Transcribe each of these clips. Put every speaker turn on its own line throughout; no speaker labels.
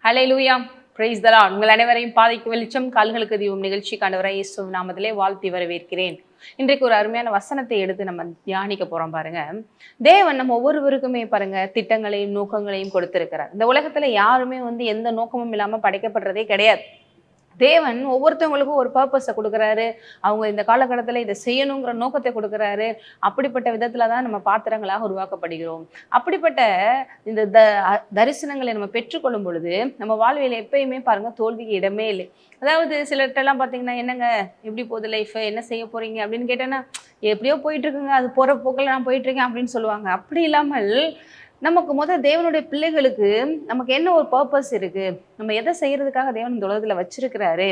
Hallelujah, praise the Lord. உங்கள் அனைவரையும் பாதைக்கு வெளிச்சம் கால்களுக்கு தீபம் நிகழ்ச்சிக்கு ஆண்டவராகிய இயேசுவின் நாமத்திலே வாழ்த்தி வரவேற்கிறேன். இன்றைக்கு ஒரு அருமையான வசனத்தை எடுத்து நம்ம தியானிக்க போறோம். பாருங்க, தேவன் நம்ம ஒவ்வொருவருக்குமே பாருங்க திட்டங்களையும் நோக்கங்களையும் கொடுத்திருக்கிறார். இந்த உலகத்துல யாருமே எந்த நோக்கமும் இல்லாம படைக்கப்படுறதே கிடையாது. தேவன் ஒவ்வொருத்தவங்களுக்கும் ஒரு பர்பஸை கொடுக்குறாரு. அவங்க இந்த காலகட்டத்தில் இதை செய்யணுங்கிற நோக்கத்தை கொடுக்குறாரு. அப்படிப்பட்ட விதத்துல தான் நம்ம பாத்திரங்களாக உருவாக்கப்படுகிறோம். அப்படிப்பட்ட இந்த தரிசனங்களை நம்ம பெற்றுக்கொள்ளும் பொழுது நம்ம வாழ்வியல எப்பயுமே பாருங்க தோல்விக்கு இடமே இல்லை. அதாவது சிலர்கிட்டலாம் பார்த்தீங்கன்னா, என்னங்க எப்படி போகுது லைஃப், என்ன செய்ய போறீங்க அப்படின்னு கேட்டேன்னா, எப்படியோ போயிட்டு இருக்குங்க, அது போற போக்கில் நான் போயிட்டு இருக்கேன் அப்படின்னு சொல்லுவாங்க. அப்படி இல்லாமல் நமக்கு தேவனுடைய பிள்ளைகளுக்கு நமக்கு என்ன ஒரு பர்பஸ் இருக்கு, நம்ம எதை செய்யறதுக்காக தேவன் இந்த உலகத்துல வச்சிருக்கிறாரு,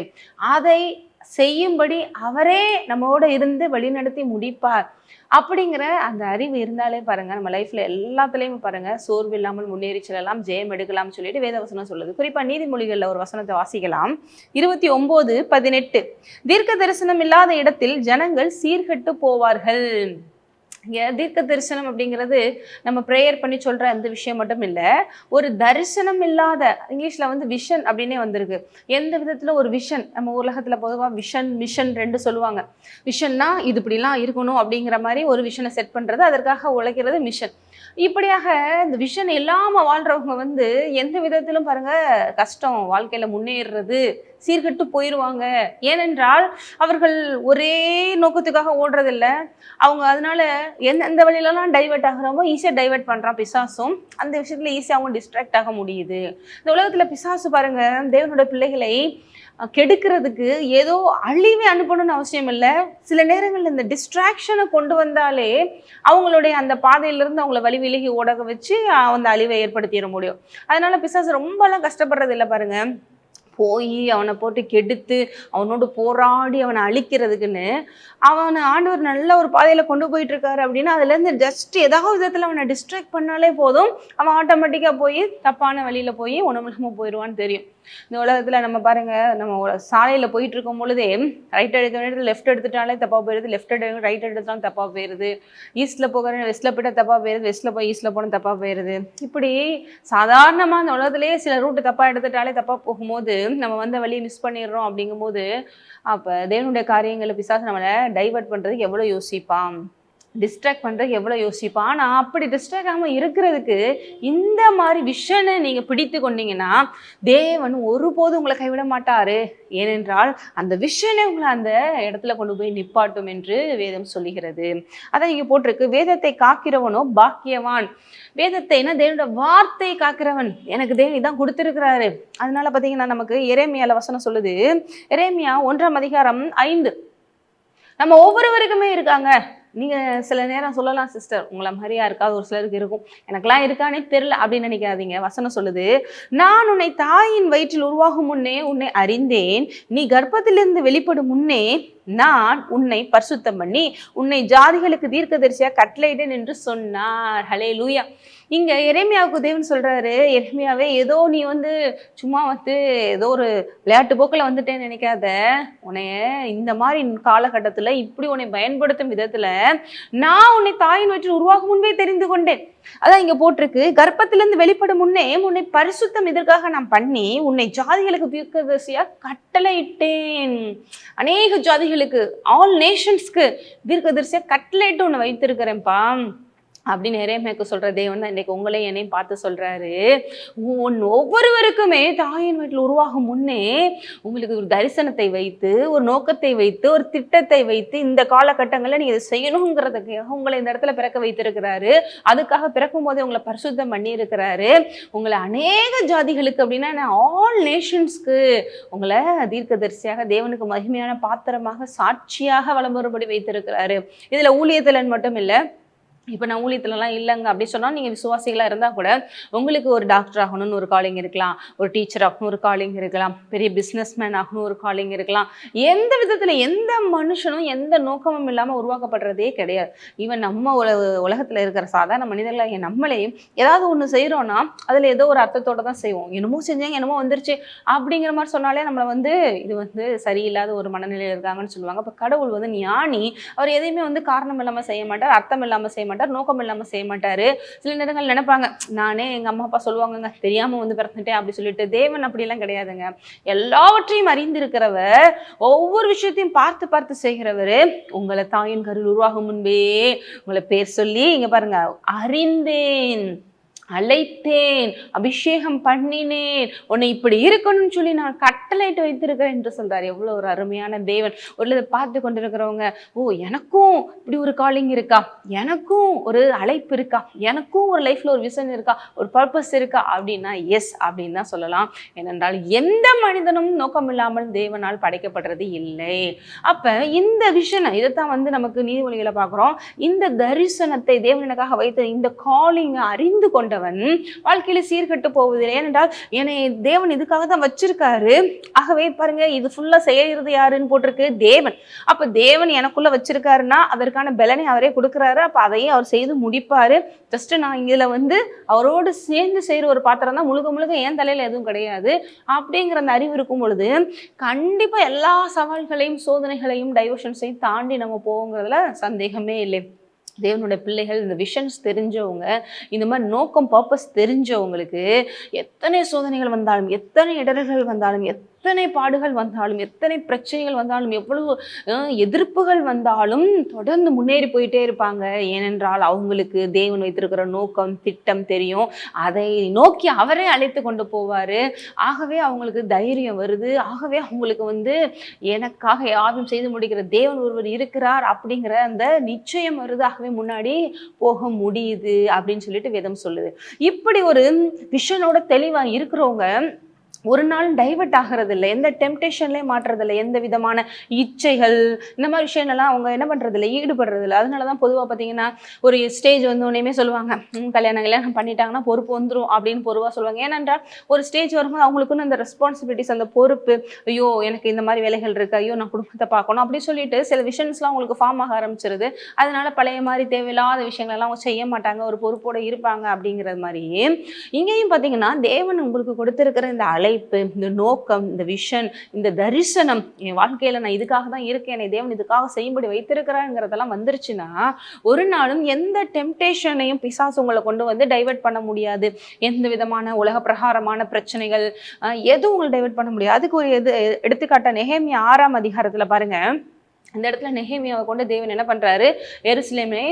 அதை செய்யும்படி அவரே நம்மோட இருந்து வழிநடத்தி முடிப்பார் அப்படிங்கிற அந்த அறிவு இருந்தாலே பாருங்க நம்ம லைஃப்ல எல்லாத்துலயும் பாருங்க சோர்வு இல்லாமல் முன்னேறி செல்லலாம், ஜெயம் எடுக்கலாம்னு சொல்லிட்டு வேதவசனம் சொல்லுது. குறிப்பா நீதிமொழிகள்ல ஒரு வசனத்தை வாசிக்கலாம். 29:18. தீர்க்க தரிசனம் இல்லாத இடத்தில் ஜனங்கள் சீர்கெட்டு போவார்கள். இங்கே தீர்க்க தரிசனம் அப்படிங்கிறது நம்ம ப்ரேயர் பண்ணி சொல்கிற அந்த விஷயம் மட்டும் இல்லை, ஒரு தரிசனம் இல்லாத, இங்கிலீஷில் விஷன் அப்படின்னே வந்திருக்கு. எந்த விதத்தில் ஒரு விஷன், நம்ம உலகத்தில் பொதுவாக விஷன் மிஷன் ரெண்டு சொல்லுவாங்க. விஷன்னா இது இப்படிலாம் இருக்கணும் அப்படிங்கிற மாதிரி ஒரு விஷனை செட் பண்ணுறது, அதற்காக உழைக்கிறது மிஷன். இப்படியாக இந்த விஷன் இல்லாமல் வாழ்கிறவங்க எந்த விதத்திலும் பாருங்க கஷ்டம், வாழ்க்கையில் முன்னேறுறது சீர்கெட்டு போயிடுவாங்க. ஏனென்றால் அவர்கள் ஒரே நோக்கத்துக்காக ஓடுறதில்லை. அவங்க அதனால எந்த வழியிலலாம் டைவெர்ட் ஆகுறவங்க ஈஸியாக டைவெர்ட் பண்ணுறான் பிசாசும். அந்த விஷயத்துல ஈஸியாக அவங்க டிஸ்ட்ராக்ட் ஆக முடியுது. இந்த உலகத்தில் பிசாசு பாருங்க தேவனோட பிள்ளைகளை கெடுக்கிறதுக்கு ஏதோ அழிவை அனுப்பணும்னு அவசியம் இல்லை. சில நேரங்களில் இந்த டிஸ்ட்ராக்ஷனை கொண்டு வந்தாலே அவங்களுடைய அந்த பாதையிலிருந்து அவங்கள வழி விலகி ஓடக வச்சு அந்த அழிவை ஏற்படுத்திட முடியும். அதனால பிசாசு ரொம்பலாம் கஷ்டப்படுறது இல்லை பாருங்க. போய் அவனை போட்டு கெடுத்து அவனோடு போராடி அவனை அழிக்கிறதுக்குன்னு அவனை ஆண்டவர் நல்ல ஒரு பாதையில் கொண்டு போயிட்டு இருக்காரு அப்படின்னா அதுலேருந்து ஜஸ்ட் ஏதாவது விதத்தில் அவனை டிஸ்ட்ராக்ட் பண்ணாலே போதும், அவன் ஆட்டோமேட்டிக்காக போய் தப்பான வழியில் போய் உணவில்லாமல் போயிடுவான்னு தெரியும். இந்த உலகத்தில் நம்ம பாருங்க, நம்ம சாலையில் போயிட்டு இருக்கும் பொழுதே ரைட் எடுக்க வேண்டியது லெஃப்ட் எடுத்துட்டாலே தப்பாக போயிடுது, லெஃப்ட் எடுக்க ரைட் எடுத்தாலும் தப்பாக போயிடுது, ஈஸ்டில் போகிற வெஸ்ட்டில் போய்ட்டால் தப்பாக போயிடுது, வெஸ்ட்டில் போய் ஈஸ்டில் போனால் தப்பாக போயிடுது. இப்படி சாதாரணமாக அந்த உலகத்துலேயே சில ரூட்டு தப்பாக எடுத்துட்டாலே தப்பாக போகும்போது நம்ம வந்த வழியை மிஸ் பண்ணிடுறோம். அப்படிங்கும்போது அப்போ தேவனுடைய காரியங்களை பிசாசு நம்மளை டைவர்ட் பண்ணுறதுக்கு எவ்வளோ யோசிப்பான், டிஸ்ட்ராக்ட் பண்ணுறதுக்கு எவ்வளோ யோசிப்பான். ஆனால் அப்படி டிஸ்ட்ராக்ட் ஆகாமல் இருக்கிறதுக்கு இந்த மாதிரி விஷனை நீங்கள் பிடித்து கொண்டீங்கன்னா தேவன் ஒருபோதும் உங்களை கைவிட மாட்டார். ஏனென்றால் அந்த விஷனை உங்களை அந்த இடத்துல கொண்டு போய் நிப்பாட்டும் என்று வேதம் சொல்லுகிறது. அதான் இங்கே போட்டிருக்கு, வேதத்தை காக்கிறவனோ பாக்கியவான். வேதத்தைனா தேவனோட வார்த்தை காக்கிறவன், எனக்கு தேவன் இதான் கொடுத்துருக்கிறாரு. அதனால பார்த்தீங்கன்னா நமக்கு எரேமியால வசனம் சொல்லுது. எரேமியா 1:5. நம்ம ஒவ்வொருவருக்குமே இருக்காங்க. நீங்கள் சில நேரம் சொல்லலாம், சிஸ்டர் உங்களை மாதிரியா இருக்காது, ஒரு சிலருக்கு இருக்கும், எனக்கெல்லாம் இருக்கானே தெரில அப்படின்னு நினைக்காதீங்க. வசனம் சொல்லுது, நான் உன்னை தாயின் வயிற்றில் உருவாகும் முன்னே உன்னை அறிந்தேன், நீ கர்ப்பத்திலிருந்து வெளிப்படும் முன்னே நான் உன்னை பரிசுத்தம் பண்ணி உன்னை ஜாதிகளுக்கு தீர்க்கதரிசியா கட்டளையிட்டேன் என்று சொன்னார். ஹல்லேலூயா. இங்க எரேமியாவுக்கு தேவன் சொல்றாரு, எரேமியாவே ஏதோ நீ சும்மா ஏதோ ஒரு விளையாட்டு போக்கில் வந்துட்டேன்னு நினைக்காத, உன்னைய இந்த மாதிரி காலகட்டத்துல இப்படி உன்னை பயன்படுத்தும் விதத்துல நான் உன்னை தாயின் வயிற்றில் உருவாகும் முன்பே தெரிந்து கொண்டேன். அதான் இங்க போட்டிருக்கு, கர்ப்பத்திலிருந்து வெளிப்படும் முன்னே உன்னை பரிசுத்தம் இதற்காக நான் பண்ணி உன்னை ஜாதிகளுக்கு தீர்க்கதரிசியா கட்டளையிட்டேன். அநேக ஜாதிகளுக்கு, ஆல் நேஷன்ஸ்க்கு தீர்க்கதரிசியா கட்டளையிட்டு உன்னை வைத்திருக்கிறேன்ப்பா அப்படின்னு எரேமியாவுக்கு சொல்ற தேவன் தான் இன்னைக்கு உங்களையும் என்னையும் பார்த்து சொல்றாரு. ஒவ்வொருவருக்குமே தாயின் வீட்டில் உருவாகும் முன்னே உங்களுக்கு ஒரு தரிசனத்தை வைத்து, ஒரு நோக்கத்தை வைத்து, ஒரு திட்டத்தை வைத்து இந்த காலகட்டங்களில் நீங்க இதை செய்யணுங்கிறதுக்காக உங்களை இந்த இடத்துல பிறக்க வைத்திருக்கிறாரு. அதுக்காக பிறக்கும் போதே உங்களை பரிசுத்தம் பண்ணி இருக்கிறாரு. உங்களை அநேக ஜாதிகளுக்கு அப்படின்னா ஆல் நேஷன்ஸ்க்கு உங்களை தீர்க்கதரிசியாக தேவனுக்கு மகிமையான பாத்திரமாக சாட்சியாக வலம் வரும்படி வைத்திருக்கிறாரு. இதுல ஊழியத்திலன் மட்டும் இல்லை, இப்போ நான் ஊழியத்துலலாம் இல்லைங்க அப்படி சொன்னால் நீங்கள் விசுவாசிகளாக இருந்தால் கூட உங்களுக்கு ஒரு டாக்டர் ஆகணும்னு ஒரு காலிங் இருக்கலாம், ஒரு டீச்சர் ஆகணும் ஒரு காலிங் இருக்கலாம், பெரிய பிஸ்னஸ்மேன் ஆகணும் ஒரு காலிங் இருக்கலாம். எந்த விதத்தில் எந்த மனுஷனும் எந்த நோக்கமும் இல்லாமல் உருவாக்கப்படுறதே கிடையாது. ஈவன் நம்ம உலகத்தில் இருக்கிற சாதாரண மனிதர்களாக நம்மளே ஏதாவது ஒன்று செய்கிறோன்னா அதில் ஏதோ ஒரு அர்த்தத்தோடு தான் செய்வோம். என்னமோ செஞ்சாங்க என்னமோ வந்துருச்சு அப்படிங்கிற மாதிரி சொன்னாலே நம்மளை இது சரியில்லாத ஒரு மனநிலையில் இருக்காங்கன்னு சொல்லுவாங்க. இப்போ கடவுள் ஞானி, அவர் எதையுமே காரணம் இல்லாமல் செய்ய மாட்டார், அர்த்தம் இல்லாமல் செய்ய மாட்டார். மாட்டார், நோக்கம் இல்லாமல் செய்ய மாட்டார். சில நேரங்கள் நினைப்பாங்க, நானே எங்கள் அம்மா அப்பா சொல்லுவாங்கங்க, தெரியாமல் வந்து பிறந்துட்டேன் அப்படி சொல்லிட்டு. தேவன் அப்படிலாம் கிடையாதுங்க. எல்லாவற்றையும் அறிந்திருக்கிறவர், ஒவ்வொரு விஷயத்தையும் பார்த்து பார்த்து செய்கிறவர். உங்களை தாயின் கருவில் உருவாகும் முன்பே உங்களை பேர் சொல்லி இங்க பாருங்க, அறிந்தேன், அழைத்தேன், அபிஷேகம் பண்ணினேன், உன்னை இப்படி இருக்கணும்னு சொல்லி நான் கட்டளையிட்டு வைத்திருக்கிறேன் என்று சொல்றாரு. எவ்வளவு ஒரு அருமையான தேவன். ஒரு இதை பார்த்து கொண்டிருக்கிறவங்க, ஓ எனக்கும் இப்படி ஒரு காலிங் இருக்கா, எனக்கும் ஒரு அழைப்பு இருக்கா, எனக்கும் ஒரு லைஃப்ல ஒரு விஷன் இருக்கா, ஒரு பர்பஸ் இருக்கா அப்படின்னா எஸ் அப்படின்னு தான் சொல்லலாம். ஏனென்றால் எந்த மனிதனும் நோக்கம் இல்லாமல் தேவனால் படைக்கப்படுறது இல்லை. அப்ப இந்த விஷனை இதைத்தான் வந்து நமக்கு நீதிமொழிகளை பார்க்கிறோம். இந்த தரிசனத்தை தேவன் எனக்காக வைத்த இந்த காலிங் அறிந்து கொண்ட வாழ்க்கையில சீர்கட்டு போவதில்லை. ஏனென்றால் என்னை தேவன் இதுக்காக தான் வச்சிருக்காரு. ஆகவே பாருங்க, இது ஃபுல்லா செய்யறது யாருன்னு போட்டிருக்கு, தேவன். அப்ப தேவன் எனக்குள்ள வச்சிருக்காருன்னா அதற்கான பலனை அவரே கொடுக்குறாரு. அப்ப அதையே அவர் செய்து முடிப்பாரு. ஜஸ்ட் நான் இதுல வந்து அவரோடு சேர்ந்து செய்யற ஒரு பாத்திரம் தான், முழுக்க முழுக்க என் தலையில எதுவும் கிடையாது அப்படிங்கிற அந்த அறிவு இருக்கும் பொழுது கண்டிப்பா எல்லா சவால்களையும் சோதனைகளையும் டைவர்ஷன்ஸையும் தாண்டி நம்ம போவோங்கிறதுல சந்தேகமே இல்லை. தேவனுடைய பிள்ளைகள், இந்த விஷன்ஸ் தெரிஞ்சவங்க, இந்த மாதிரி நோக்கம் பர்பஸ் தெரிஞ்சவங்களுக்கு எத்தனை சோதனைகள் வந்தாலும், எத்தனை இடர்கள் வந்தாலும், எத்தனை பாடுகள் வந்தாலும், எத்தனை பிரச்சனைகள் வந்தாலும், எவ்வளவு எதிர்ப்புகள் வந்தாலும் தொடர்ந்து முன்னேறி போயிட்டே இருப்பாங்க. ஏனென்றால் அவங்களுக்கு தேவன் வைத்திருக்கிற நோக்கம் திட்டம் தெரியும். அதை நோக்கி அவரே அழைத்து கொண்டு போவாரு. ஆகவே அவங்களுக்கு தைரியம் வருது. ஆகவே அவங்களுக்கு வந்து எனக்காக யாரும் செய்து முடிக்கிற தேவன் ஒருவர் இருக்கிறார் அப்படிங்கிற அந்த நிச்சயம் வருது. ஆகவே முன்னாடி போக முடியுது அப்படின்னு சொல்லிட்டு வேதம் சொல்லுது. இப்படி ஒரு விஷனோட தெளிவா இருக்கிறவங்க ஒரு நாள் டைவர்ட் ஆகிறது இல்லை, எந்த டெம்டேஷன்லேயும் மாற்றுறதில்லை, எந்த விதமான இச்சைகள் இந்த மாதிரி விஷயங்கள்லாம் அவங்க என்ன பண்ணுறதில்லை, ஈடுபடுறதில்லை. அதனால தான் பொதுவாக பார்த்தீங்கன்னா ஒரு ஸ்டேஜ் வந்து உடனே சொல்லுவாங்க, கல்யாணம் பண்ணிட்டாங்கன்னா பொறுப்பு வந்துடும் அப்படின்னு பொதுவாக சொல்லுவாங்க. ஏனென்றால் ஒரு ஸ்டேஜ் வரும்போது அவங்களுக்குன்னு அந்த ரெஸ்பான்சிபிலிட்டிஸ், அந்த பொறுப்பு, ஐயோ எனக்கு இந்த மாதிரி வேலைகள் இருக்குது, ஐயோ நான் குடும்பத்தை பார்க்கணும் அப்படின்னு சொல்லிட்டு சில விஷயம்ஸ்லாம் அவங்களுக்கு ஃபார்ம் ஆக ஆரம்பிச்சிருது. அதனால பழைய மாதிரி தேவையில்லாத விஷயங்கள்லாம் அவங்க செய்ய மாட்டாங்க, ஒரு பொறுப்போடு இருப்பாங்க அப்படிங்கிறது மாதிரி. இங்கேயும் பார்த்தீங்கன்னா தேவன் உங்களுக்கு கொடுத்துருக்கிற இந்த இந்த நோக்கம், இந்த விஷன், இந்த தரிசனம், என் வாழ்க்கையில நான் இதுக்காக தான் இருக்கேன், என்னை தேவன் இதுக்காக செய்யும்படி வைத்திருக்கிறாங்கிறதெல்லாம் வந்துருச்சுன்னா ஒரு நாளும் எந்த டெம்டேஷனையும் பிசாசு உங்களை கொண்டு வந்து டைவர்ட் பண்ண முடியாது. எந்த விதமான உலக பிரகாரமான பிரச்சனைகள் எதுவும் உங்களை டைவர்ட் பண்ண முடியாது. அதுக்கு ஒரு எடுத்துக்காட்ட நெகேமியா 6ஆம் அதிகாரத்துல பாருங்க. இந்த இடத்துல நெகேமியாவை கொண்டு தேவன் என்ன பண்றாரு, எருசலேமை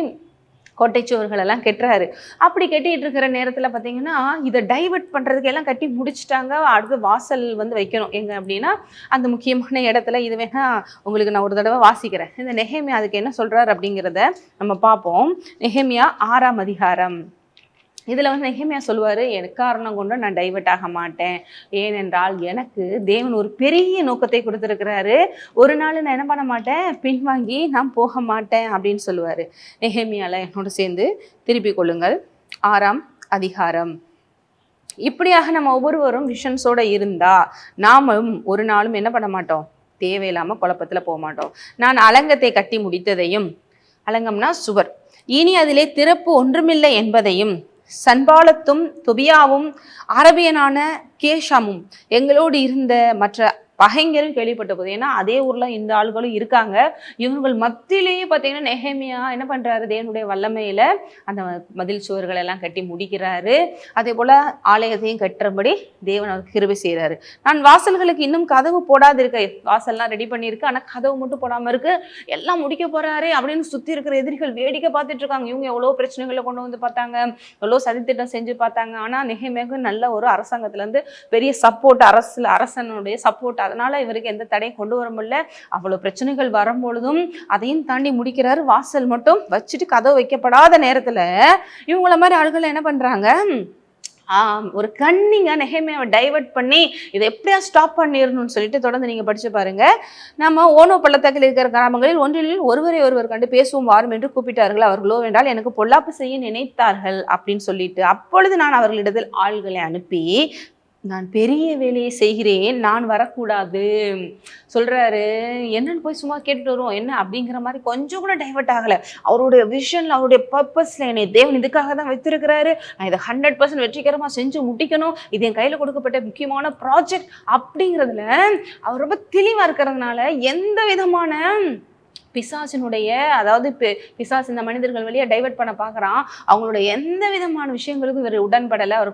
கோட்டைச்சுவர்கள் எல்லாம் கெட்டுறாரு. அப்படி கட்டிட்டு இருக்கிற நேரத்தில் பார்த்தீங்கன்னா இதை டைவர்ட் பண்ணுறதுக்கு எல்லாம் கட்டி முடிச்சுட்டாங்க. அடுத்து வாசல் வந்து வைக்கணும் எங்கே அப்படின்னா அந்த முக்கியமான இடத்துல. இது வேணா உங்களுக்கு நான் ஒரு தடவை வாசிக்கிறேன். இந்த நெகேமியா அதுக்கு என்ன சொல்கிறார் அப்படிங்கிறத நம்ம பார்ப்போம். நெகேமியா 6ஆம் அதிகாரம். இதில் வந்து நெகேமியா சொல்லுவார், எக்காரணம் கொண்டு நான் டைவர்ட் ஆக மாட்டேன். ஏனென்றால் எனக்கு தேவன் ஒரு பெரிய நோக்கத்தை கொடுத்துருக்கிறாரு. ஒரு நாள் நான் என்ன பண்ண மாட்டேன், பின்வாங்கி நான் போக மாட்டேன் அப்படின்னு சொல்லுவார். நெகேமியால என்னோட சேர்ந்து திருப்பிக் கொள்ளுங்கள் 6ஆம் அதிகாரம். இப்படியாக நம்ம ஒவ்வொருவரும் விஷன்ஸோடு இருந்தால் நாமும் ஒரு நாளும் என்ன பண்ண மாட்டோம், தேவையில்லாமல் குழப்பத்தில் போக மாட்டோம். நான் அலங்கத்தை கட்டி முடித்ததையும், அலங்கம்னா சுவர், இனி அதிலே திறப்பு ஒன்றுமில்லை என்பதையும், சன்பாலத்தும் தொபியாவும் அரபியனான கேஷாமும் எங்களோடு இருந்த மற்ற பகைஞரும் கேள்விப்பட்ட போது. ஏன்னா அதே ஊர்ல இந்த ஆளுகளும் இருக்காங்க. இவர்கள் மத்தியிலேயே பார்த்தீங்கன்னா நெகேமியா என்ன பண்றாரு, தேவனுடைய வல்லமையில அந்த மதில் சுவர்கள் எல்லாம் கட்டி முடிக்கிறாரு. அதே போல ஆலயத்தையும் கட்டுறபடி தேவன் அவருக்கு கிருபை செய்யறாரு. நான் வாசல்களுக்கு இன்னும் கதவு போடாது இருக்க, வாசல்லாம் ரெடி பண்ணியிருக்கு, ஆனா கதவு மட்டும் போடாம இருக்கு, எல்லாம் முடிக்க போறாரு அப்படின்னு சுத்தி இருக்கிற எதிரிகள் வேடிக்கை பார்த்துட்டு இருக்காங்க. இவங்க எவ்வளவு பிரச்சனைகளை கொண்டு வந்து பார்த்தாங்க, எவ்வளவு சதித்திட்டம் செஞ்சு பார்த்தாங்க. ஆனா நெகேமியாவுக்கு நல்ல ஒரு அரசாங்கத்துல இருந்து பெரிய சப்போர்ட், அரசனுடைய சப்போர்ட். அதனால இவருக்கு எந்த தடையும் கொண்டு வர முடியல. அவ்வளவு பிரச்சனைகள் வரும்பொழுதும் அதையும் தாண்டி முடிக்கிறாரு. வாசல் மட்டும் வச்சுட்டு கதவு வைக்கப்படாத நேரத்துல இவங்கள மாதிரி ஆளுகள் என்ன பண்றாங்க, ஒரு கன்னிங்கா நெகேமியாவை டைவர்ட் பண்ணி இதை எப்படியா ஸ்டாப் பண்ணிடணும்னு சொல்லிட்டு தொடர்ந்து நீங்க படிச்சு பாருங்க. நம்ம ஓனோ பள்ளத்தாக்கில் இருக்கிற கிராமங்களில் ஒன்றில் ஒருவரை ஒருவர் கண்டு பேசுவோம் வாரும் என்று கூப்பிட்டார்கள். அவர்களோ என்றால் எனக்கு பொல்லாப்பு செய்ய நினைத்தார்கள் அப்படின்னு சொல்லிட்டு, அப்பொழுது நான் அவர்களிடத்தில் ஆள்களை அனுப்பி நான் பெரிய வேலையை செய்கிறேன், நான் வரக்கூடாது சொல்றாரு. என்னன்னு போய் சும்மா கேட்டுட்டு வருவோம் என்ன அப்படிங்கிற மாதிரி கொஞ்சம் கூட டைவர்ட் ஆகலை. அவருடைய விஷன்ல, அவருடைய பர்பஸ்ல என்னை தேவன் இதுக்காக தான் வைத்திருக்கிறாரு, நான் இதை 100% வெற்றிகரமா செஞ்சு முடிக்கணும், இது என் கையில கொடுக்கப்பட்ட முக்கியமான ப்ராஜெக்ட் அப்படிங்கிறதுல அவர் ரொம்ப தெளிவா இருக்கிறதுனால எந்த விதமான பிசாசினுடைய அதாவது பிசாசு இந்த மனிதர்கள் வழியா டைவர்ட் பண்ண பார்க்குறான். அவங்களோட எந்த விதமான விஷயங்களுக்கும் இவர் உடன்படலை. அவர்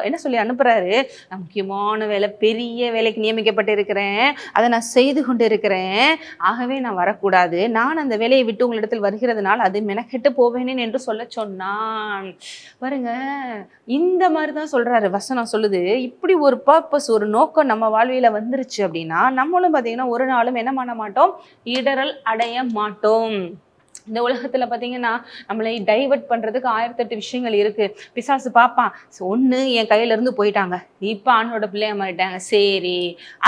என்ன சொல்லி அனுப்புறாரு, நான் முக்கியமான வேலை, பெரிய வேலைக்கு நியமிக்கப்பட்டு இருக்கிறேன், அதை நான் செய்து கொண்டு இருக்கிறேன், ஆகவே நான் வரக்கூடாது, நான் அந்த வேலையை விட்டு உங்களிடத்தில் வருகிறதுனால் அது மெனக்கெட்டு போவேனேன் என்று சொல்ல சொன்னான். பாருங்க, இந்த மாதிரி தான் சொல்றாரு வசனம் சொல்லுது. இப்படி ஒரு பர்பஸ், ஒரு நோக்கம் நம்ம வாழ்வியல வந்துருச்சு அப்படின்னா நம்மளும் பார்த்தீங்கன்னா ஒரு நாளும் என்ன பண்ண மாட்டோம், இடரல் அடைய மாட்டோம். இந்த உலகத்துல பாத்தீங்கன்னா நம்மளை டைவர்ட் பண்றதுக்கு 1008 விஷயங்கள் இருக்கு. பிசாசு பார்ப்பான், ஒண்ணு என் கையில இருந்து போயிட்டாங்க, இப்ப ஆணோட பிள்ளையா மாறிட்டாங்க, சரி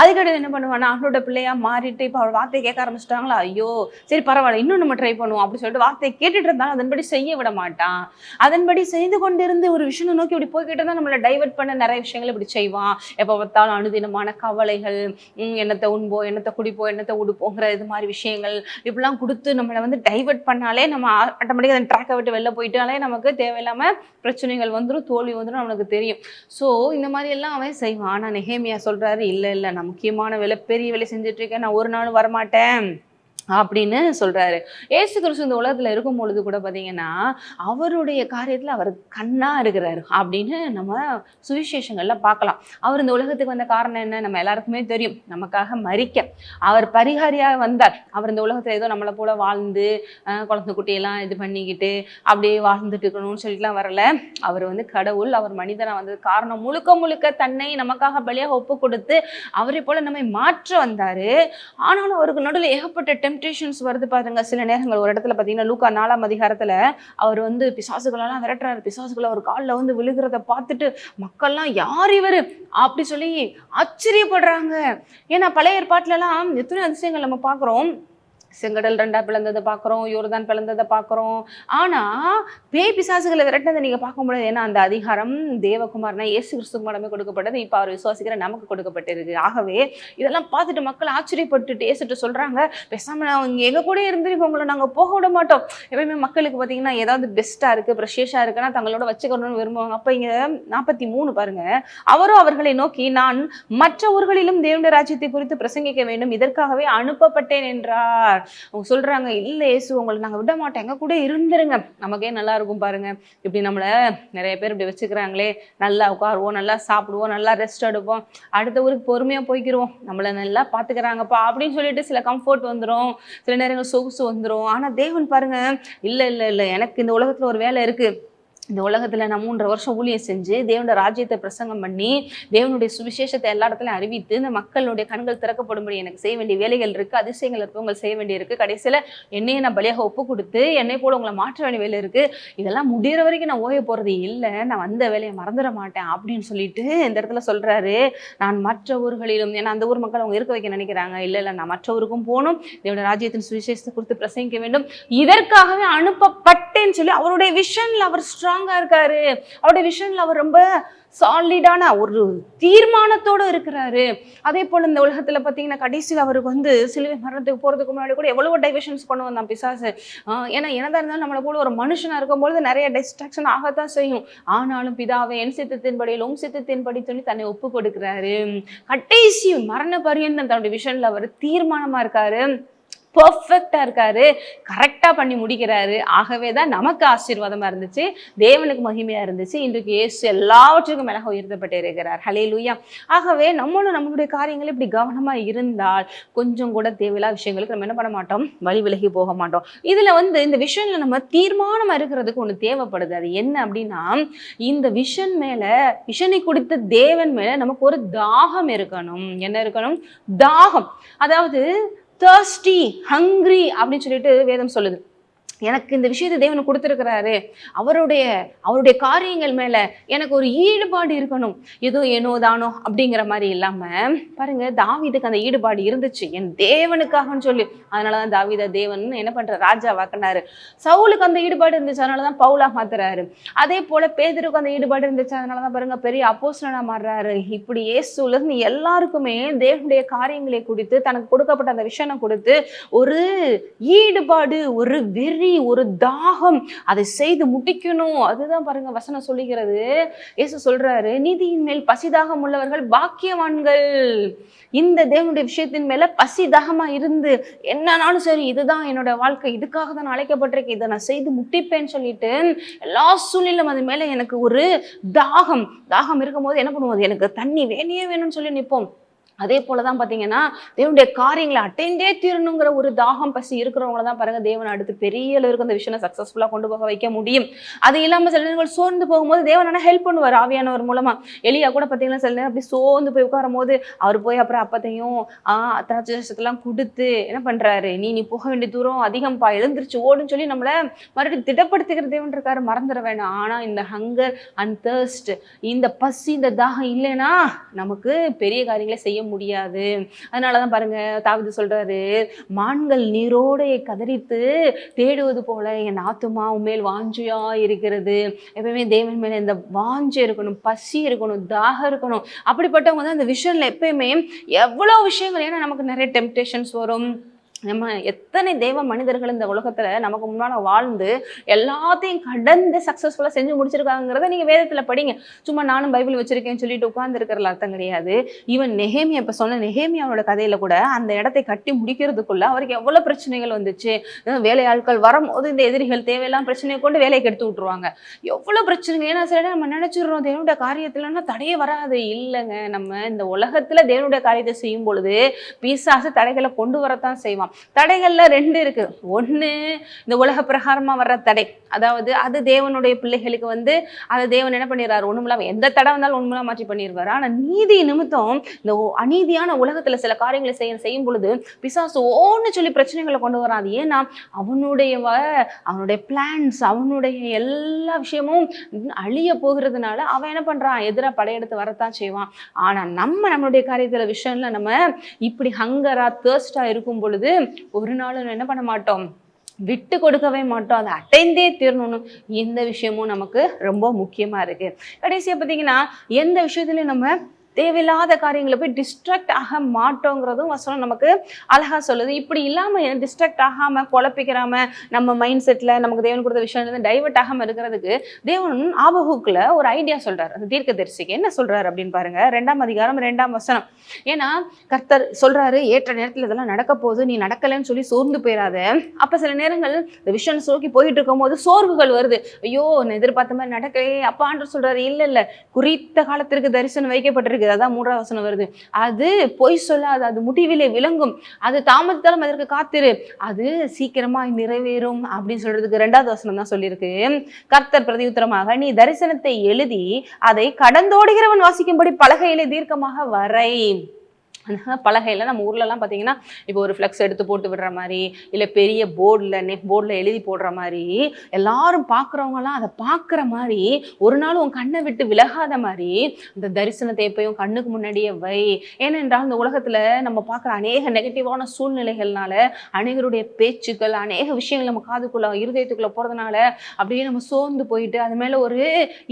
அதுக்கடுத்து என்ன பண்ணுவானா, ஆணோட பிள்ளையா மாறிட்டு இப்ப அவள் வார்த்தையை கேட்க ஆரம்பிச்சிட்டாங்களா, ஐயோ சரி பரவாயில்ல இன்னும் நம்ம ட்ரை பண்ணுவோம் அப்படின்னு சொல்லிட்டு வார்த்தையை கேட்டுட்டு இருந்தாலும் அதன்படி செய்ய விட மாட்டான். அதன்படி செய்து கொண்டிருந்து ஒரு விஷயம் நோக்கி இப்படி போய்கிட்டு இருந்தா நம்மளை டைவர்ட் பண்ண நிறைய விஷயங்கள் இப்படி செய்வான். எப்ப பார்த்தாலும் அனுதினமான கவலைகள், என்னத்தை உண்போ, என்னத்தை குடிப்போ, என்னத்தை உடுப்போங்கிற இது மாதிரி விஷயங்கள் இப்படிலாம் கொடுத்து நம்மளை வந்து டைவர்ட் பண்ணாலே நம்ம ஆட்டோமேட்டிக்காக அந்த ட்ராக்கை விட்டு வெளில போயிட்டாலே நமக்கு தேவையில்லாமல் பிரச்சனைகள் வந்துடும், தோல்வி வந்துடும், நம்மளுக்கு தெரியும். ஸோ இந்த மாதிரி எல்லாம் அவன் செய்வான். ஆனால் நெகேமியா சொல்றாரு, இல்லை நான் முக்கியமான வேலை, பெரிய வேலை செஞ்சுட்டு இருக்கேன், நான் ஒரு நாளும் வரமாட்டேன் அப்படின்னு சொல்றாரு. ஏசு கிறிஸ்து இந்த உலகத்துல இருக்கும் பொழுது கூட பாத்தீங்கன்னா அவருடைய காரியத்துல அவர் கண்ணா இருக்கிறாரு அப்படின்னு நம்ம சுவிசேஷங்கள்ல பார்க்கலாம். அவர் இந்த உலகத்துக்கு வந்த காரணம் என்ன, நம்ம எல்லாருக்குமே தெரியும், நமக்காக மரிக்க அவர் பரிகாரியாக வந்தார். அவர் இந்த உலகத்துல ஏதோ நம்மளை போல வாழ்ந்து குழந்தை குட்டியெல்லாம் இது பண்ணிக்கிட்டு அப்படியே வாழ்ந்துட்டு இருக்கணும்னு சொல்லிட்டுலாம் வரல. அவர் வந்து கடவுள், அவர் மனிதனா வந்தது காரணம் முழுக்க முழுக்க தன்னை நமக்காக பலியாக ஒப்பு கொடுத்து அவரை போல நம்மை மாற்ற வந்தாரு. ஆனாலும் அவருக்கு நடுவில் ஏகப்பட்ட டெம்டேஷன்ஸ் வருது பாருங்க. சில நேரங்கள் ஒரு இடத்துல பார்த்தீங்கன்னா லூக்கா 4ஆம் அதிகாரத்துல அவர் வந்து பிசாசுகளெல்லாம் விரட்டுறாரு. பிசாசுகளை ஒரு காலில் வந்து விழுகிறத பார்த்துட்டு மக்கள்லாம் யார் இவர் அப்படி சொல்லி ஆச்சரியப்படுறாங்க. ஏன்னா பழைய ஏற்பாட்டுலலாம் எத்தனை அதிசயங்கள் நம்ம பார்க்குறோம். செங்கடல் 2ஆ பிளந்ததை பார்க்குறோம், யோர்தான் பிளந்ததை பார்க்குறோம். ஆனால் பேய் பிசாசுகளை விரட்டினதை நீங்கள் பார்க்க முடியாது. ஏன்னா அந்த அதிகாரம் தேவகுமாரனா இயேசு கிறிஸ்துக்கு மட்டுமே கொடுக்கப்பட்டது, இப்போ அவர் விசுவாசிக்கிற நமக்கு கொடுக்கப்பட்டிருக்கு. ஆகவே இதெல்லாம் பார்த்துட்டு மக்கள் ஆச்சரியப்பட்டுட்டு ஏசுட்டு சொல்கிறாங்க, பேசாமல் அவங்க எங்கள் கூட இருந்துருக்கு, உங்களை நாங்கள் போக விட மாட்டோம். எப்பயுமே மக்களுக்கு பார்த்தீங்கன்னா ஏதாவது பெஸ்ட்டாக இருக்குது, ப்ரெஷியஸாக இருக்குன்னா தங்களோட வச்சுக்கணும்னு விரும்புவாங்க. அப்போ இங்கே 43 பாருங்க, அவரும் அவர்களை நோக்கி, நான் மற்ற ஊர்களிலும் தேவனுடைய ராஜ்யத்தை குறித்து பிரசங்கிக்க வேண்டும், இதற்காகவே அனுப்பப்பட்டேன் என்றார். அவங்க சொல்றாங்க, இல்ல இயேசு உங்களை நாங்க விட மாட்டோம், எங்க கூட இருந்துருங்க. நமக்கே நல்லா இருக்கும் பாருங்க, இப்படி நம்மள நிறைய பேர் இப்படி வச்சுக்கிறாங்களே, நல்லா உட்காருவோம், நல்லா சாப்பிடுவோம், நல்லா ரெஸ்ட் எடுப்போம், அடுத்த ஊருக்கு பொறுமையா போய்க்கிருவோம், நம்மள நல்லா பாத்துக்கிறாங்கப்பா அப்படின்னு சொல்லிட்டு சில கம்ஃபர்ட் வந்துடும், சில நேரங்கள் சொகுசு வந்துடும். ஆனா தேவன் பாருங்க, இல்ல எனக்கு இந்த உலகத்துல ஒரு வேலை இருக்கு, இந்த உலகத்தில் நான் 3.5 வருஷம் ஊழியம் செஞ்சு தேவனுடைய ராஜ்யத்தை பிரசங்கம் பண்ணி தேவனுடைய சுவிசேஷத்தை எல்லா இடத்துலையும் அறிவித்து இந்த மக்களுடைய கண்கள் திறக்கப்படும்படி எனக்கு செய்ய வேண்டிய வேலைகள் இருக்குது, அதிசயங்கள் இருக்குது, உங்களை செய்ய வேண்டிய இருக்குது, கடைசியில் என்னையே நான் பலியாக ஒப்பு கொடுத்து என்னை போல உங்களை மாற்ற வேண்டிய வேலை இருக்குது, இதெல்லாம் முடிகிற வரைக்கும் நான் ஓய போகிறது இல்லை, நான் வந்த வேலையை மறந்துட மாட்டேன் அப்படின்னு சொல்லிட்டு இந்த இடத்துல சொல்கிறாரு. நான் மற்ற ஊர்களிலும், ஏன்னா அந்த ஊர் மக்கள் அவங்க இருக்க வைக்க நினைக்கிறாங்க, இல்லை நான் மற்ற ஊருக்கும் போகணும், தேவனுடைய ராஜ்யத்தின் சுவிசேஷத்தை குறித்து பிரசங்கிக்க வேண்டும், இதற்காகவே அனுப்பப்பட்டேன்னு சொல்லி அவருடைய விஷன்ல அவர் ஸ்ட்ராங்கா இருக்காரு. அவருடைய விஷன்ல அவர் ரொம்ப சாலிடான ஒரு தீர்மானத்தோடு இருக்கிறாரு. அதே போல இந்த உலகத்துல பாத்தீங்கன்னா கடைசியில் அவருக்கு வந்து சிலுவை மரணத்துக்கு போறதுக்கு முன்னாடி கூட எவ்வளவோ டைவர்ஷன்ஸ் கொண்டு வந்தான் பிசாசு. ஏன்னா என்னதான் இருந்தாலும் நம்மளை போல ஒரு மனுஷனா இருக்கும்பொழுது நிறைய டிஸ்ட்ராக்ஷன் ஆகத்தான் செய்யும். ஆனாலும் பிதாவை என் சித்தத்தின்படி உம் சித்தத்தின்படி சொல்லி தன்னை ஒப்பு கொடுக்கிறாரு. கடைசி மரண பரியந்தம் தன்னுடைய விஷன்ல அவர் தீர்மானமா இருக்காரு, பர்ஃபெக்டா இருக்காரு, கரெக்டா பண்ணி முடிக்கிறாரு. ஆகவே தான் நமக்கு ஆசீர்வாதமா இருந்துச்சு, தேவனுக்கு மகிமையா இருந்துச்சு. இன்றைக்கு இயேசு எல்லாவற்றுக்கும் மேலாக உயர்த்தப்பட்டு இருக்கிறார். ஹல்லேலூயா. ஆகவே நம்மளும் நம்மளுடைய காரியங்கள் இப்படி கவனமா இருந்தால் கொஞ்சம் கூட தேவையில்லாத விஷயங்களுக்கு நம்ம என்ன பண்ண மாட்டோம், வழி விலகி போக மாட்டோம். இதுல வந்து இந்த விஷயம்ல நம்ம தீர்மானமா இருக்கிறதுக்கு ஒண்ணு தேவைப்படுது. அது என்ன அப்படின்னா, இந்த விஷன் மேல, விஷனை கொடுத்த தேவன் மேல நமக்கு ஒரு தாகம் இருக்கணும். என்ன இருக்கணும்? தாகம். அதாவது thirsty, hungry அப்படின்னு சொல்லிட்டு வேதம் சொல்லுது. எனக்கு இந்த விஷயத்தை தேவன் கொடுத்துருக்கிறாரு, அவருடைய காரியங்கள் மேல எனக்கு ஒரு ஈடுபாடு இருக்கணும், ஏதோ ஏனோ தானோ அப்படிங்கிற மாதிரி இல்லாம பாருங்க, தாவீதுக்கு அந்த ஈடுபாடு இருந்துச்சு, என் தேவனுக்காகன்னு சொல்லி. அதனாலதான் தாவீத தேவன் என்ன பண்ற, ராஜா வாக்குனாரு. சவுலுக்கு அந்த ஈடுபாடு இருந்துச்சு, அதனாலதான் பவுலா மாத்துறாரு. அதே போல பேதுருக்கு அந்த ஈடுபாடு இருந்துச்சு, அதனாலதான் பாருங்க பெரிய அப்போஸ்தலனா மாறுறாரு. இப்படி இயேசுல இருந்து எல்லாருக்குமே தேவனுடைய காரியங்களை குறித்து தனக்கு கொடுக்கப்பட்ட அந்த விஷயம் கொடுத்து ஒரு ஈடுபாடு, ஒரு வெறி வெறி, ஒரு தாகம், அதை செய்து முடிக்கணும். அதுதான் பாருங்க வசனம் சொல்லுகிறது. இயேசு சொல்றாரு, நீதியின் மேல் பசிதாகம் உள்ளவர்கள் பாக்கியவான்கள். இந்த தேவனுடைய விஷயத்தின் மேல பசிதாகமா இருந்து என்னன்னாலும் சரி, இதுதான் என்னோட வாழ்க்கை, இதுக்காக தான் அழைக்கப்பட்டிருக்கு, இதை நான் செய்து முட்டிப்பேன்னு சொல்லிட்டு எல்லா சூழ்நிலையும் அது மேல எனக்கு ஒரு தாகம் இருக்கும்போது என்ன பண்ணுவோம், எனக்கு தண்ணி வேணையே வேணும்னு சொல்லி நிற்போம். அதே போலதான் பாத்தீங்கன்னா தேவனுடைய காரியங்களை அட்டைந்தே தீரணுங்கிற ஒரு தாகம் பசி இருக்கிறவங்கள தான் பாருங்க தேவன் அடுத்து பெரிய அளவுக்கு அந்த விஷயம் சக்சஸ்ஃபுல்லா கொண்டு போக வைக்க முடியும். அது இல்லாம சில நேரங்கள் சோர்ந்து போகும்போது தேவன் ஹெல்ப் பண்ணுவார் ஆவியானவர் மூலமா. எலியா கூட பாத்தீங்கன்னா சில நேரம் அப்படி சோர்ந்து போய் உட்காரும் போது அவர் போய் அப்புறம் அப்பத்தையும் திராட்சைலாம் கொடுத்து என்ன பண்றாரு, நீ போக வேண்டிய தூரம் அதிகம்பா, எழுந்திருச்சு ஓடுன்னு சொல்லி நம்மள மறுபடியும் திடப்படுத்துகிற தேவன் இருக்காரு, மறந்துட வேண்டாம். ஆனா இந்த ஹங்கர் அண்ட் தர்ஸ்ட், இந்த பசி இந்த தாகம் இல்லைன்னா நமக்கு பெரிய காரியங்களை செய்ய முடியாது. அதனாலதான் பாருங்க தாவீது சொல்றாரு, மான்கள் நீரோடை கதறித்து தேடுவது போல என் ஆத்துமா உண்மையில் வாஞ்சியா இருக்கிறது. எப்பவுமே தேவன் மேல இந்த வாஞ்சி இருக்கணும், பசி இருக்கணும், தாகம் இருக்கணும். அப்படிப்பட்டவங்க தான் இந்த விஷயம்ல எப்பயுமே எவ்வளவு விஷயங்கள், ஏன்னா நமக்கு நிறைய டெம்டேஷன்ஸ் வரும். நம்ம எத்தனை தேவ மனிதர்கள் இந்த உலகத்துல நமக்கு முன்னால வாழ்ந்து எல்லாத்தையும் கடந்து சக்சஸ்ஃபுல்லா செஞ்சு முடிச்சிருக்காங்கிறத நீங்க வேதத்துல படிங்க. சும்மா நானும் பைபிள் வச்சிருக்கேன்னு சொல்லிட்டு உட்கார்ந்து இருக்கிற அர்த்தம் கிடையாது. ஈவன் நெகேமியா, இப்ப சொன்ன நெகேமியாவோட கதையில கூட அந்த இடத்தை கட்டி முடிக்கிறதுக்குள்ள அவருக்கு எவ்வளவு பிரச்சனைகள் வந்துச்சு. வேலையாட்கள் வரும்போது இந்த எதிரிகள் தேவையெல்லாம் பிரச்சனையை கொண்டு வேலைக்கு எடுத்து விட்டுருவாங்க. எவ்வளவு பிரச்சனைகள். ஏன்னா சில நம்ம நினைச்சிடுறோம் தேவனுடைய காரியத்துலன்னா தடையே வராது. இல்லைங்க, நம்ம இந்த உலகத்துல தேவனுடைய காரியத்தை செய்யும் பொழுது பிசாசு தடைகளை கொண்டு வரத்தான் செய்வான். தடைகள்ல ரெண்டு இருக்கு. ஒண்ணு இந்த உலக பிரகாரமா வர்ற தடை, அதாவது அது தேவனுடைய பிள்ளைகளுக்கு அதை தேவன் என்ன பண்ணிடுறாரு, ஒண்ணுமில்லாம எந்த தடை வந்தாலும் ஒண்ணுமில்லாம மாற்றி பண்ணிடுவாரு. ஆனா நீதி நிமித்தம் இந்த அநீதியான உலகத்துல சில காரியங்களை செய்யும் பொழுது பிசாசு ஓன்னு சொல்லி பிரச்சனைகளை கொண்டு வராது. ஏன்னா அவனுடைய பிளான்ஸ், அவனுடைய எல்லா விஷயமும் அழிய போகிறதுனால அவன் என்ன பண்றான், எதிராக படையெடுத்து வரத்தான் செய்வான். ஆனா நம்மளுடைய காரியத்துல விஷயம்ல நம்ம இப்படி ஹங்கரா தர்ஸ்டா இருக்கும் பொழுது ஒரு நாளும் என்ன பண்ண மாட்டோம், விட்டு கொடுக்கவே மாட்டோம். அதை அடைந்தே தீரணும்னு இந்த விஷயமும் நமக்கு ரொம்ப முக்கியமா இருக்கு. கடைசியா பார்த்தீங்கன்னா எந்த விஷயத்துலையும் நம்ம தேவையில்லாத காரியங்களை போய் டிஸ்ட்ராக்ட் ஆக மாட்டோங்கிறதும் வசனம் நமக்கு அழகா சொல்லுது. இப்படி இல்லாம டிஸ்ட்ராக்ட் ஆகாம குழப்பிக்கிறாம நம்ம மைண்ட் செட்ல நமக்கு தேவன் கொடுத்த விஷயம் டைவர்ட் ஆகாம இருக்கிறதுக்கு தேவன் ஆபகுக்குல ஒரு ஐடியா சொல்றாரு. அந்த தீர்க்கதரிசிக்கு என்ன சொல்றாரு அப்படின்னு பாருங்க, 2ஆம் அதிகாரம் 2ஆம் வசனம். ஏன்னா கர்த்தர் சொல்றாரு, ஏற்ற நேரத்துல இதெல்லாம் நடக்க போகுது, நீ நடக்கலன்னு சொல்லி சோர்ந்து போயிடாத. அப்ப சில நேரங்கள் இந்த விஷயம் நோக்கி போயிட்டு இருக்கும் போது சோர்வுகள் வருது. ஐயோ நான் எதிர்பார்த்த மாதிரி நடக்கவே. அப்பா ஆண்டவர் சொல்றாரு, இல்ல குறித்த காலத்திற்கு தரிசனம் வைக்கப்பட்டிருக்கு. அதான் 3ஆம் வசனம் வருது. அது பொய் சொல்லாது, அது முடிவிலே விளங்கும், அது தாமதித்தாலும் அதற்கு காத்திரு, அது சீக்கிரமாய் நிறைவேறும் அப்படின்னு சொல்றதுக்கு 2ஆவது வசனம் தான் சொல்லியிருக்கு. கர்த்தர் பிரதியுத்தரமாக, நீ தரிசனத்தை எழுதி அதை கடந்தோடுகிறவன் வாசிக்கும்படி பலகையிலே தீர்க்கமாக வரை. பலகையில் நம்ம ஊர்லலாம் பார்த்தீங்கன்னா இப்போ ஒரு ஃப்ளெக்ஸ் எடுத்து போட்டு விடுற மாதிரி, இல்லை பெரிய போர்டில் எழுதி போடுற மாதிரி, எல்லாரும் பார்க்குறவங்களாம் அதை பார்க்குற மாதிரி, ஒரு நாள் உன் கண்ணை விட்டு விலகாத மாதிரி இந்த தரிசனத்தை எப்பயும் கண்ணுக்கு முன்னாடியே வை. ஏனென்றால் இந்த உலகத்தில் நம்ம பார்க்குற அநேக நெகட்டிவான சூழ்நிலைகள்னால, அநேகருடைய பேச்சுக்கள், அநேக விஷயங்கள் நம்ம காதுக்குள்ள இருதயத்துக்குள்ளே போகிறதுனால அப்படியே நம்ம சோர்ந்து போயிட்டு அது மேலே ஒரு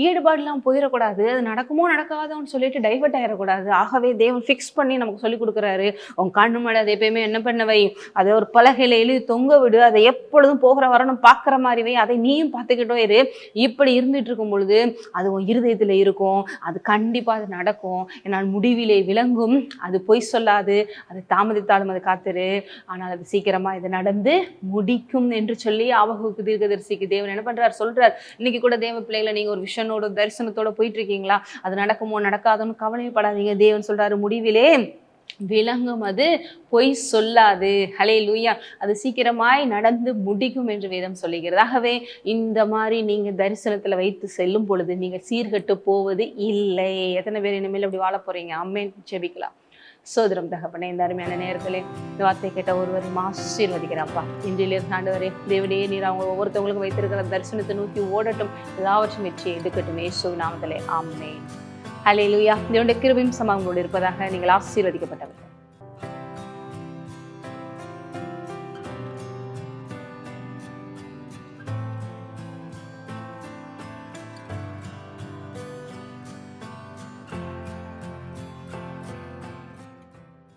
ஈடுபாடுலாம் போயிடக்கூடாது. அது நடக்குமோ நடக்காதோன்னு சொல்லிட்டு டைவர்ட் ஆகிடக்கூடாது. ஆகவே தேவன் ஃபிக்ஸ் பண்ணி நமக்கு சொல்லி கொடுக்குறாரு, உன் கண்ணு மேல அதை எப்பயுமே என்ன பண்ணவை, அதை ஒரு பலகையில எழுதி தொங்க விடு, அதை எப்பொழுதும் போகிற வரணும் பார்க்குற மாதிரி வை, அதை நீயும் பார்த்துக்கிட்டோ இரு. இப்படி இருந்துட்டு இருக்கும் பொழுது அது உன் இருதயத்துல இருக்கும், அது கண்டிப்பா அது நடக்கும், என்னால் முடிவிலே விளங்கும், அது பொய் சொல்லாது, அது தாமதித்தாலும் அது காத்துரு, ஆனால் அது சீக்கிரமா இது நடந்து முடிக்கும் என்று சொல்லி ஆபகுக்கு தீர்க்கதரிசிக்கு தேவன் என்ன பண்றாரு சொல்றார். இன்னைக்கு கூட தேவ பிள்ளைகளை நீங்க ஒரு விஷனோட தரிசனத்தோட போயிட்டு இருக்கீங்களா, அது நடக்குமோ நடக்காதோன்னு கவலைப்படாதீங்க. தேவன் சொல்றாரு, முடிவிலே விளங்கும், அது பொய் சொல்லாது. ஹல்லேலூயா, அது சீக்கிரமாய் நடந்து முடிக்கும் என்று வேதம் சொல்லுகிறது. ஆகவே இந்த மாதிரி நீங்க தரிசனத்துல வைத்து செல்லும் பொழுது நீங்க சீர்கட்டு போவது இல்லை. எத்தனை பேர் இனிமேல் அப்படி வாழ போறீங்க? அம்மேன் ஜெபிக்கலாம். சோதரம் தகப்பனே, இந்த அருமையான நேரத்திலே இந்த வார்த்தை கேட்ட ஒருவரையும் ஆசீர்வதிக்கிறப்பா. இன்றிலிருந்து ஆண்டவரே தேவனே, நீர் அவங்க ஒவ்வொருத்தவங்களுக்கும் வைத்திருக்கிற தரிசனத்தை நோக்கி ஓடட்டும், எல்லாவற்றும் வெற்றியை எடுக்கட்டும். இயேசுவின் நாமத்திலே ஆமென். ஹல்லேலூயா. தேவனுடைய கிருபையும் சமாதானமும் இருப்பதாக. நீங்கள் ஆசீர்வதிக்கப்பட்டவர்கள்.